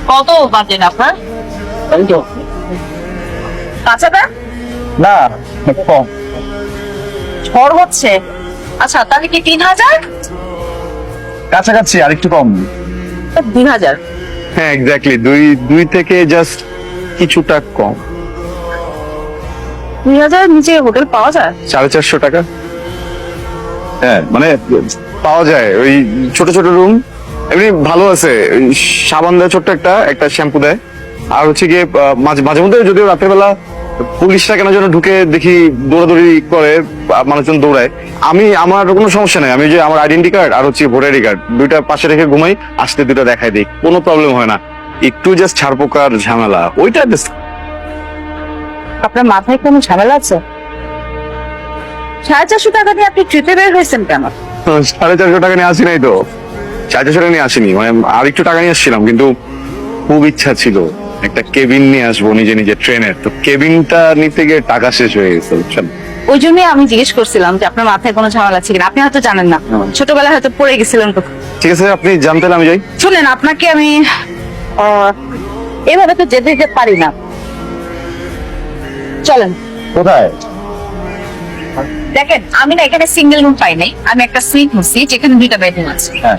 কত বাজেট আপনার? কাছাটা না কম। ঝড় হচ্ছে। আচ্ছা তাহলে কি 3000? কাছাকাছি আর একটু কম। 2000। হ্যাঁ এক্স্যাক্টলি, দুই থেকে জাস্ট কিছুটা কম। 2000 নিচে হোটেল পাওয়া যায়? 450 টাকা। হ্যাঁ মানে পাওয়া যায় ওই ছোট ছোট রুম, এমনি ভালো আছে। ওই সাবান দেয় ছোট্ট একটা শ্যাম্পু দেয়। আর হচ্ছে গিয়ে মাঝে মাঝে মধ্যে যদিও রাতের বেলা পুলিশরা কেন যেন ঢুকে দেখি দৌড়াদৌড়ি করে, মানুষজন দৌড়ায়। আমার কোনো সমস্যা নেই, আমি যে আমার আইডেন্টি কার্ড আর হচ্ছে ভোটার আইডি কার্ড দুইটা পাশে রেখে ঘুমাই, আসতে দুইটা দেখাই দিই, কোনো প্রবলেম হয় না। একটু জাস্ট ছাড়পোকার ঝামেলা ওইটা just আপনার মাথায় কোনো ঝামেলা আছে? 450 টাকা দিয়ে আপনি ট্রিপে বের হয়েছেন কেন? 450 টাকা নিয়ে আসি নাই তো, 450 টাকা নিয়ে আসিনি, মানে আর একটু টাকা নিয়ে আসছিলাম, কিন্তু খুব ইচ্ছা ছিল একটা কেবিন নিয়ে আসবো নিজে নিজে ট্রেনের, তো কেবিনটা নিতে গিয়ে টাকা শেষ হয়ে গেছে বুঝছেন। ওই জন্যই আমি জিজ্ঞেস করছিলাম যে আপনার মাথায় কোনো ঝামেলা আছে কিনা। আপনি হয়তো জানেন না, ছোটবেলায় হয়তো পড়ে গেছিলেন তো। ঠিক আছে আপনি জানতেন আমি যাই। শুনেন, আপনাকে আমি এভাবে তো যেতে যেতে পারি না, চলেন। কোথায়? দেখেন আমি না এখানে সিঙ্গেল রুম পাই নাই, আমি একটা সুইট নিচ্ছি যেখানে 2টা বেডরুম আছে। হ্যাঁ